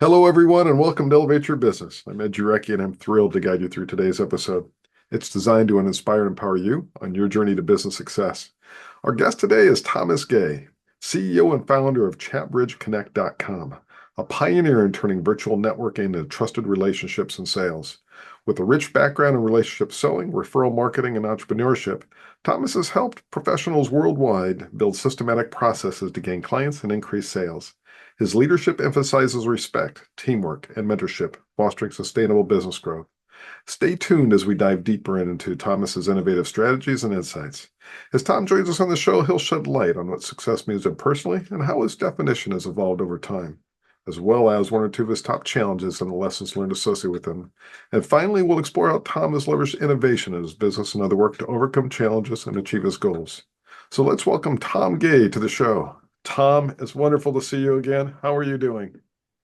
Hello, everyone, and welcome to Elevate Your Business. I'm Ed Jarecki, and I'm thrilled to guide you through today's episode. It's designed to inspire and empower you on your journey to business success. Our guest today is Thomas Gay, CEO and founder of ChatBridgeConnect.com, a pioneer in turning virtual networking into trusted relationships and sales. With a rich background in relationship selling, referral marketing, and entrepreneurship, Thomas has helped professionals worldwide build systematic processes to gain clients and increase sales. His leadership emphasizes respect, teamwork, and mentorship, fostering sustainable business growth. Stay tuned as we dive deeper into Thomas's innovative strategies and insights. As Tom joins us on the show, he'll shed light on what success means to him personally and how his definition has evolved over time, as well as one or two of his top challenges and the lessons learned associated with them. And finally, we'll explore how Tom has leveraged innovation in his business and other work to overcome challenges and achieve his goals. So let's welcome Tom Gay to the show. Tom, it's wonderful to see you again. How are you doing?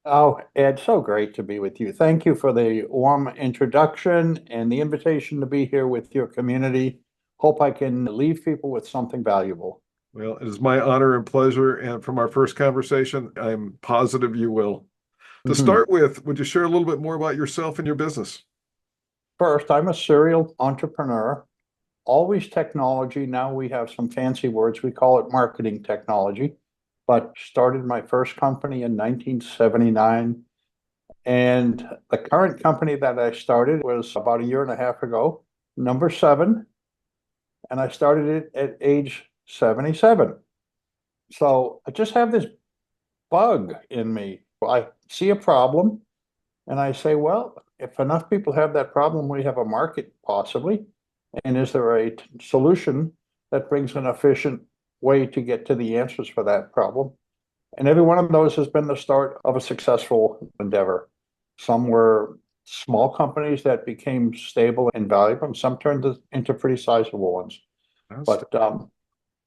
Oh, Ed, so great to be with you. Thank you for the warm introduction and the invitation to be here with your community. Hope I can leave people with something valuable. Well, it is my honor and pleasure. And from our first conversation, I'm positive you will. To Mhm. start with, would you share a little bit more about yourself and your business? First, I'm a serial entrepreneur, always technology. Now we have some fancy words. We call it marketing technology, but started my first company in 1979. And the current company that I started was about a year and a half ago, number seven. And I started it at age 77. So I just have this bug in me. I see a problem and I say, well, if enough people have that problem, we have a market possibly. And is there a solution that brings an efficient way to get to the answers for that problem? And every one of those has been the start of a successful endeavor. Some were small companies that became stable and valuable, and some turned into pretty sizable ones. Outstanding.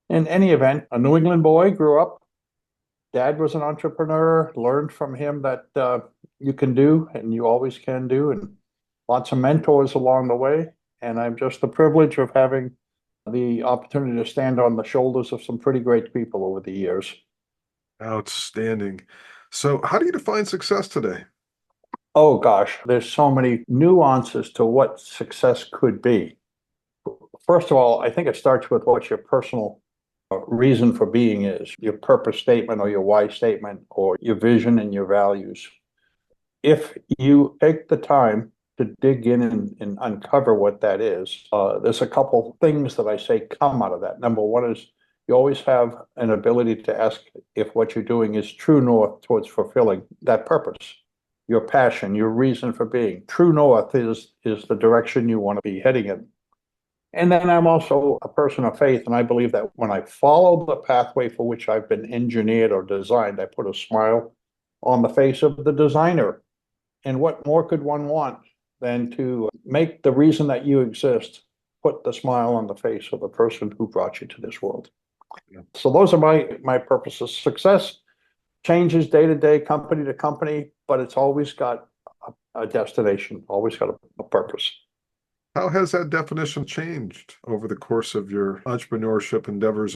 But in any event, a New England boy grew up. Dad was an entrepreneur, learned from him that you can do and you always can do, and lots of mentors along the way. And I'm just the privilege of having the opportunity to stand on the shoulders of some pretty great people over the years. Outstanding. So, how do you define success today? Oh gosh, there's so many nuances to what success could be. First of all, I think it starts with what your personal reason for being is, your purpose statement or your why statement or your vision and your values. If you take the time to dig in and uncover what that is, there's a couple things that I say come out of that. Number one is you always have an ability to ask if what you're doing is true north towards fulfilling that purpose, your passion, your reason for being. True north is the direction you want to be heading in. And then I'm also a person of faith, and I believe that when I follow the pathway for which I've been engineered or designed, I put a smile on the face of the designer. And what more could one want than to make the reason that you exist put the smile on the face of the person who brought you to this world? Yeah. So those are my purposes. Success changes day to day, company to company, but it's always got a destination, always got a purpose. How has that definition changed over the course of your entrepreneurship endeavors?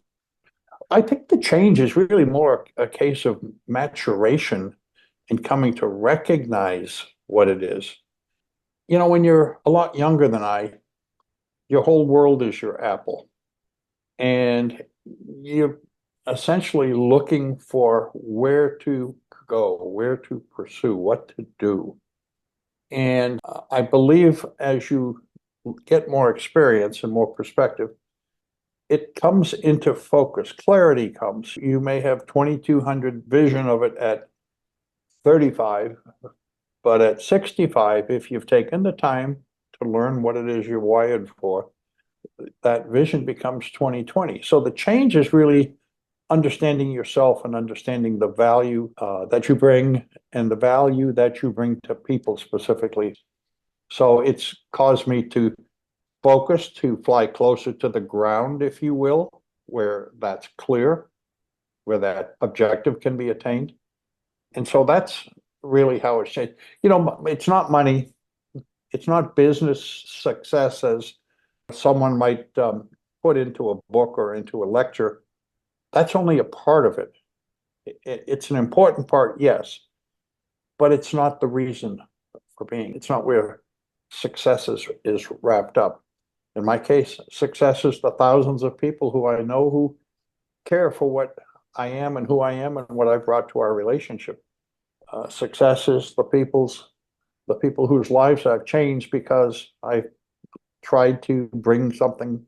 I think the change is really more a case of maturation and coming to recognize what it is. You know, when you're a lot younger than I, your whole world is your apple. And you're essentially looking for where to go, where to pursue, what to do. And I believe as you get more experience and more perspective, it comes into focus. Clarity comes. You may have 2200 vision of it at 35, but at 65, if you've taken the time to learn what it is you're wired for, that vision becomes 2020. So the change is really understanding yourself and understanding the value that you bring and the value that you bring to people specifically. So it's caused me to focus, to fly closer to the ground, if you will, where that's clear, where that objective can be attained. And so that's really how it's changed. You know, it's not money, it's not business success as someone might put into a book or into a lecture. That's only a part of it. It's an important part, yes. but it's not the reason for being. It's not where success is wrapped up. In my case, success is the thousands of people who I know who care for what I am and who I am and what I brought to our relationship. Success is the people whose lives I've changed because I tried to bring something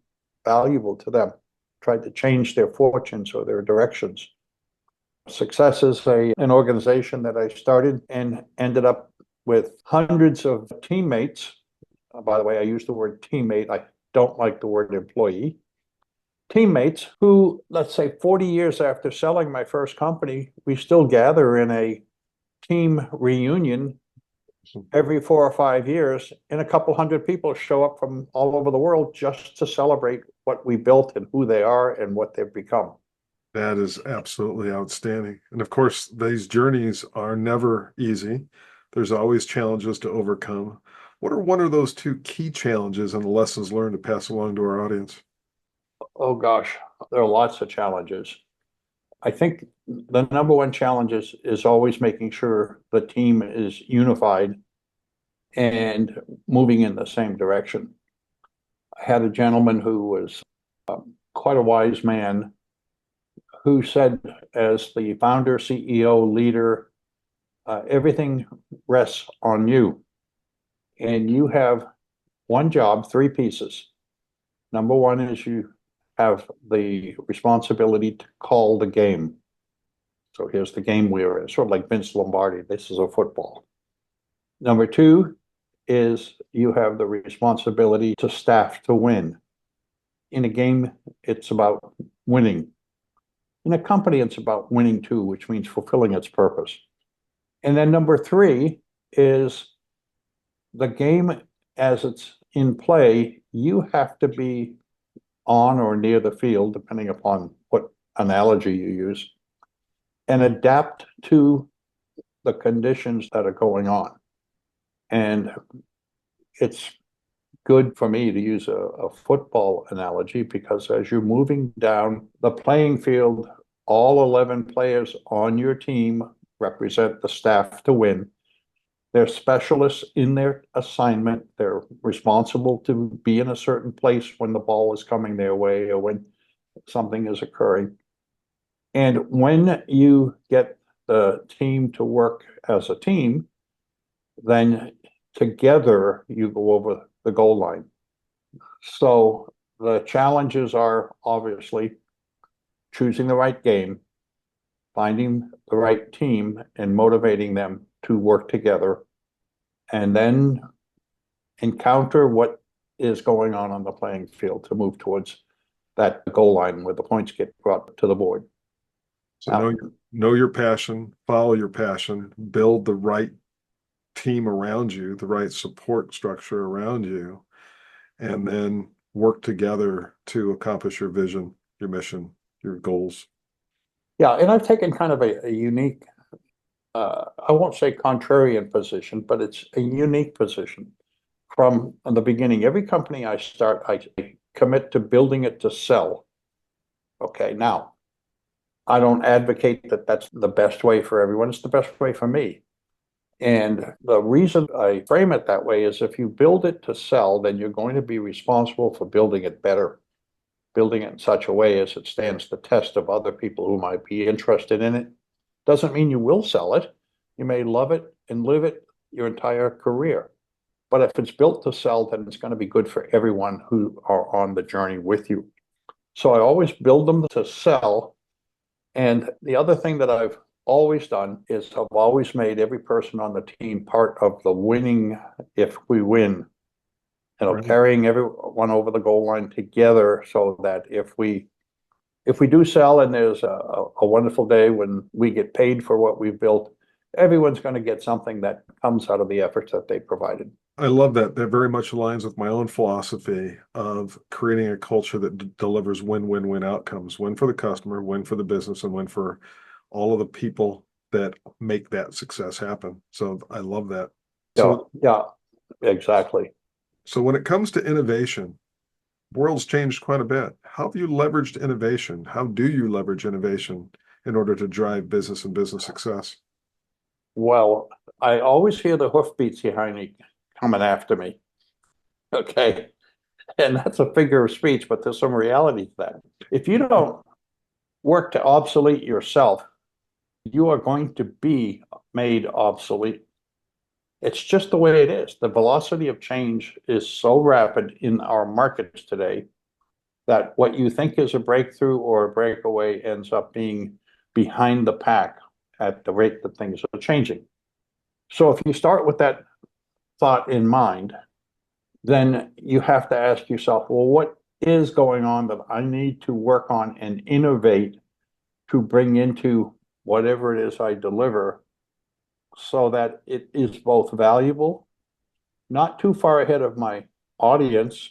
valuable to them, tried to change their fortunes or their directions. Success is an organization that I started and ended up with hundreds of teammates. By the way, I use the word teammate. I don't like the word employee. Teammates who, let's say 40 years after selling my first company, we still gather in a team reunion every 4 or 5 years, and a couple hundred people show up from all over the world just to celebrate what we built and who they are and what they've become. That is absolutely outstanding. And of course, these journeys are never easy. There's always challenges to overcome. What are one of those two key challenges and the lessons learned to pass along to our audience? Oh gosh, there are lots of challenges. I think the number one challenge is always making sure the team is unified and moving in the same direction. I had a gentleman who was quite a wise man who said, as the founder, CEO, leader, everything rests on you. And you have one job, three pieces. Number one is you have the responsibility to call the game. So here's the game we're in, sort of like Vince Lombardi. This is a football. Number two is you have the responsibility to staff to win. In a game, it's about winning. In a company, it's about winning too, which means fulfilling its purpose. And then number three is the game as it's in play, you have to be on or near the field, depending upon what analogy you use, and adapt to the conditions that are going on. And it's good for me to use a football analogy because as you're moving down the playing field, all 11 players on your team represent the staff to win. They're specialists in their assignment. They're responsible to be in a certain place when the ball is coming their way or when something is occurring. And when you get the team to work as a team, then together you go over the goal line. So the challenges are obviously choosing the right game, finding the right team and motivating them to work together, and then encounter what is going on the playing field to move towards that goal line where the points get brought to the board. So know your passion, follow your passion, build the right team around you, the right support structure around you, and then work together to accomplish your vision, your mission, your goals. Yeah, and I've taken kind of a unique, I won't say contrarian position, but it's a unique position. From the beginning, every company I start, I commit to building it to sell. Okay, now, I don't advocate that that's the best way for everyone. It's the best way for me. And the reason I frame it that way is if you build it to sell, then you're going to be responsible for building it better, building it in such a way as it stands the test of other people who might be interested in it. Doesn't mean you will sell it. You may love it and live it your entire career. But if it's built to sell, then it's going to be good for everyone who are on the journey with you. So I always build them to sell. And the other thing that I've always done is I've always made every person on the team part of the winning if we win. Right. Carrying everyone over the goal line together so that if we do sell and there's a wonderful day when we get paid for what we've built, everyone's going to get something that comes out of the efforts that they provided. I love that. That very much aligns with my own philosophy of creating a culture that delivers win-win-win outcomes, win for the customer, win for the business, and win for all of the people that make that success happen. So I love that. So, yeah, exactly. So when it comes to innovation, the world's changed quite a bit. How have you leveraged innovation? How do you leverage innovation in order to drive business and business success? Well, I always hear the hoofbeats behind me coming after me. Okay. And that's a figure of speech, but there's some reality to that. If you don't work to obsolete yourself, you are going to be made obsolete. It's just the way it is. The velocity of change is so rapid in our markets today that what you think is a breakthrough or a breakaway ends up being behind the pack at the rate that things are changing. So if you start with that thought in mind, then you have to ask yourself, well, what is going on that I need to work on and innovate to bring into whatever it is I deliver so that it is both valuable, not too far ahead of my audience,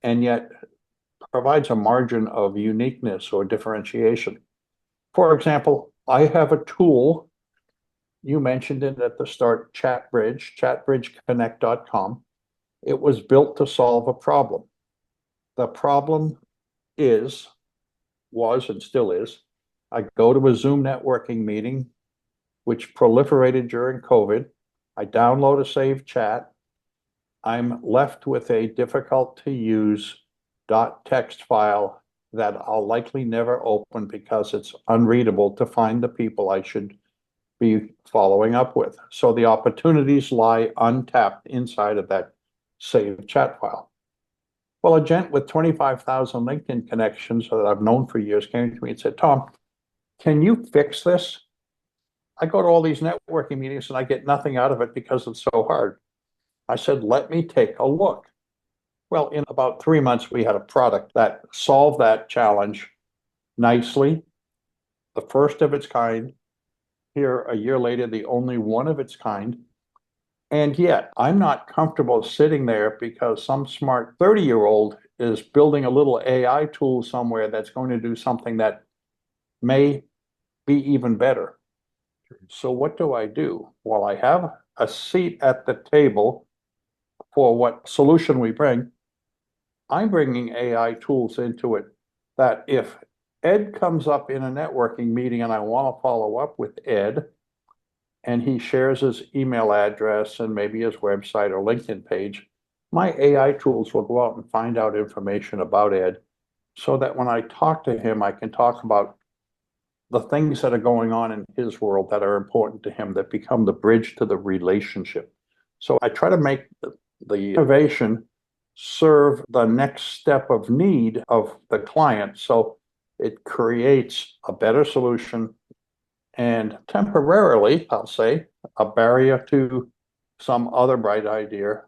and yet provides a margin of uniqueness or differentiation. For example, I have a tool, you mentioned it at the start, ChatBridge, chatbridgeconnect.com. It was built to solve a problem. The problem is, was, and still is, I go to a Zoom networking meeting, which proliferated during COVID. I download a saved chat. I'm left with a difficult to use .text file that I'll likely never open because it's unreadable to find the people I should be following up with. So the opportunities lie untapped inside of that saved chat file. Well, a gent with 25,000 LinkedIn connections that I've known for years came to me and said, Tom, can you fix this? I go to all these networking meetings and I get nothing out of it because it's so hard. I said, let me take a look. Well, in about 3 months, we had a product that solved that challenge nicely, the first of its kind. Here, a year later, the only one of its kind. And yet, I'm not comfortable sitting there because some smart 30-year-old is building a little AI tool somewhere that's going to do something that may be even better. So what do I do? Well, I have a seat at the table for what solution we bring. I'm bringing AI tools into it that if Ed comes up in a networking meeting and I want to follow up with Ed, and he shares his email address and maybe his website or LinkedIn page, my AI tools will go out and find out information about Ed so that when I talk to him, I can talk about the things that are going on in his world that are important to him that become the bridge to the relationship. So I try to make the innovation serve the next step of need of the client. So it creates a better solution and temporarily, I'll say, a barrier to some other bright idea.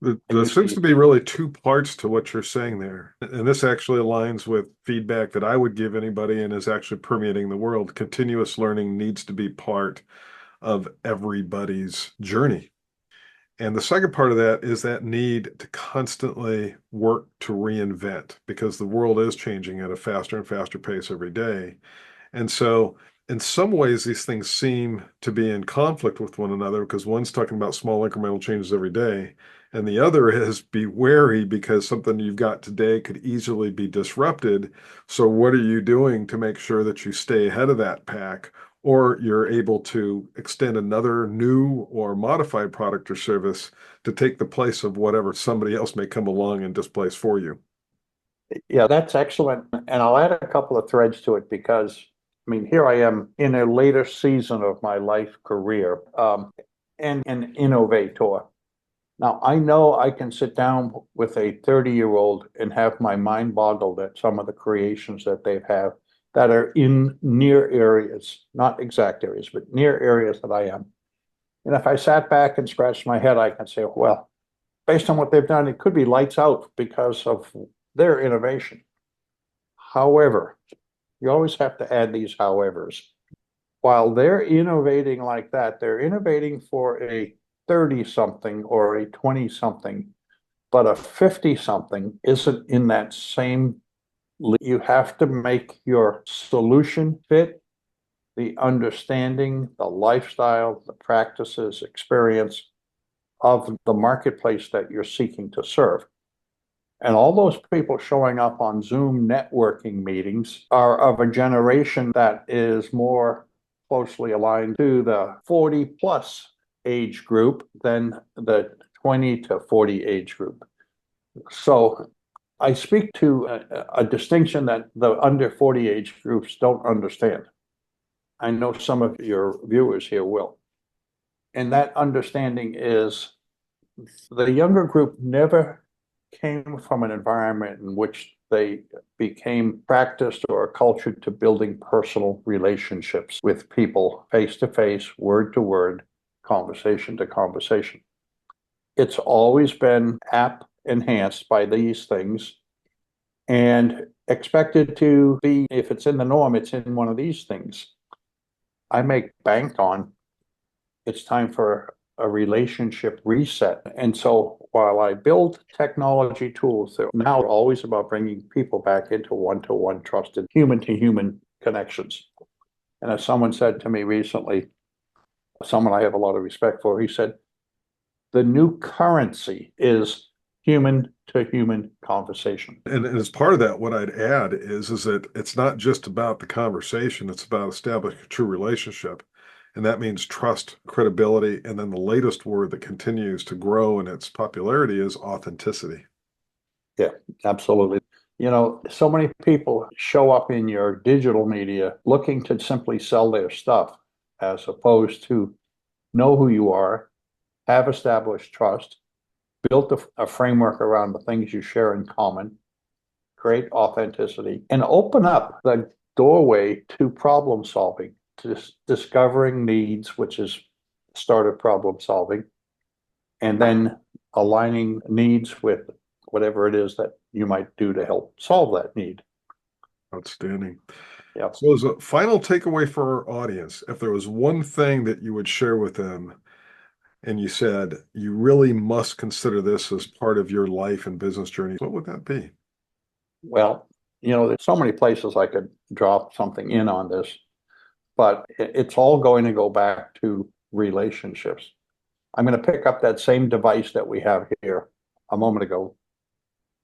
And There you seems see, to be really two parts to what you're saying there. And this actually aligns with feedback that I would give anybody and is actually permeating the world. Continuous learning needs to be part of everybody's journey. And the second part of that is that need to constantly work to reinvent because the world is changing at a faster and faster pace every day. And so, in some ways, these things seem to be in conflict with one another because one's talking about small incremental changes every day, and the other is be wary because something you've got today could easily be disrupted. So, what are you doing to make sure that you stay ahead of that pack? Or you're able to extend another new or modified product or service to take the place of whatever somebody else may come along and displace for you. yeah, that's excellent. And I'll add a couple of threads to it because, I mean, here I am in a later season of my life career, and an innovator. Now, I know I can sit down with a 30-year-old and have my mind boggled at some of the creations that they have that are in near areas, not exact areas, but near areas that I am. And if I sat back and scratched my head, I can say, well, based on what they've done, it could be lights out because of their innovation. However, you always have to add these howevers. While they're innovating like that, they're innovating for a 30 something or a 20 something, but a 50 something isn't in that same. You have to make your solution fit the understanding, the lifestyle, the practices, experience of the marketplace that you're seeking to serve. And all those people showing up on Zoom networking meetings are of a generation that is more closely aligned to the 40 plus age group than the 20 to 40 age group. So I speak to a distinction that the under 40 age groups don't understand. I know some of your viewers here will. And that understanding is the younger group never came from an environment in which they became practiced or acculturated to building personal relationships with people face to face, word to word, conversation to conversation. It's always been app enhanced by these things and expected to be, if it's in the norm, it's in one of these things. I make bank on it's time for a relationship reset. And so while I build technology tools that now are always about bringing people back into one-to-one trusted human-to-human connections. And as someone said to me recently, someone I have a lot of respect for, he said, the new currency is human to human conversation. And as part of that, what I'd add is that it's not just about the conversation, it's about establishing a true relationship. And that means trust, credibility, and then the latest word that continues to grow in its popularity is authenticity. Yeah, absolutely. You know, so many people show up in your digital media looking to simply sell their stuff as opposed to know who you are, have established trust, built a framework around the things you share in common, create authenticity, and open up the doorway to problem solving, to discovering needs, which is start of problem solving, and then aligning needs with whatever it is that you might do to help solve that need. Outstanding. Yeah. So as a final takeaway for our audience, if there was one thing that you would share with them and you said you really must consider this as part of your life and business journey, what would that be? Well, you know, there's so many places I could drop something in on this, but it's all going to go back to relationships. I'm going to pick up that same device that we have here a moment ago,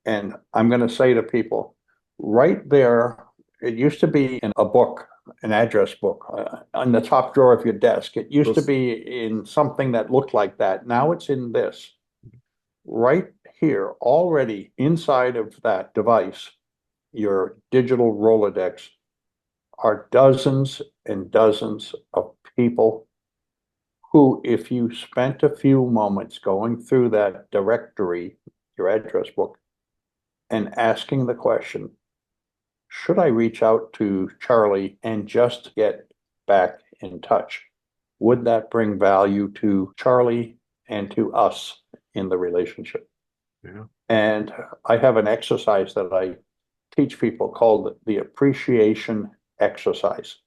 and I'm going to say to people, right there, it used to be in a book, an address book, on the top drawer of your desk. It used to be in something that looked like that. Now it's in this. Right here, already inside of that device, your digital Rolodex, are dozens and dozens of people who, if you spent a few moments going through that directory, your address book, and asking the question, should I reach out to Charlie and just get back in touch? Would that bring value to Charlie and to us in the relationship? Yeah. And I have an exercise that I teach people called the appreciation exercise.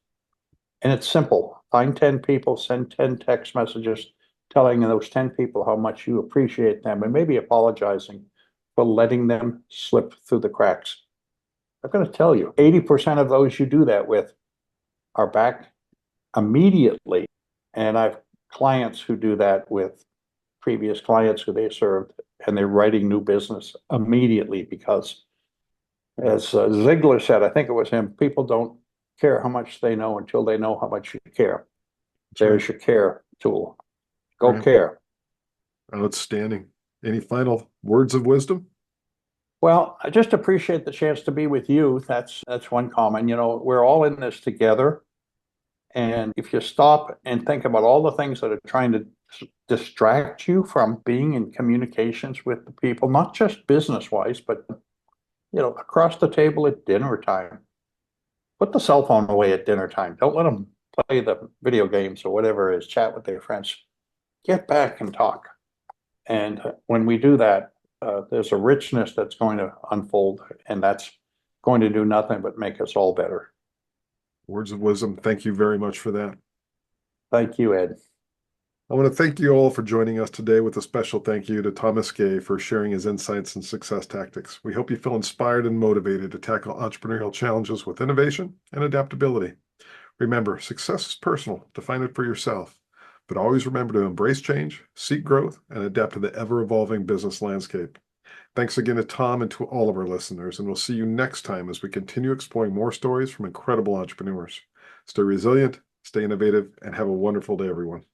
And it's simple. Find 10 people, send 10 text messages telling those 10 people how much you appreciate them and maybe apologizing for letting them slip through the cracks. I'm going to tell you, 80% of those you do that with are back immediately. And I've clients who do that with previous clients who they served, and they're writing new business immediately because, as Ziegler said, I think it was him, people don't care how much they know until they know how much you care. There's your care tool. Go care. Outstanding. Any final words of wisdom? Well, I just appreciate the chance to be with you. That's one comment. You know, we're all in this together. And if you stop and think about all the things that are trying to distract you from being in communications with the people, not just business wise, but you know, across the table at dinner time. Put the cell phone away at dinner time. Don't let them play the video games or whatever it is, chat with their friends. Get back and talk. And when we do that, there's a richness that's going to unfold, and that's going to do nothing but make us all better. Words of wisdom. Thank you very much for that. Thank you, Ed. I want to thank you all for joining us today with a special thank you to Thomas Gay for sharing his insights and success tactics. We hope you feel inspired and motivated to tackle entrepreneurial challenges with innovation and adaptability. Remember, success is personal. Define it for yourself. But always remember to embrace change, seek growth, and adapt to the ever-evolving business landscape. Thanks again to Tom and to all of our listeners, and we'll see you next time as we continue exploring more stories from incredible entrepreneurs. Stay resilient, stay innovative, and have a wonderful day, everyone.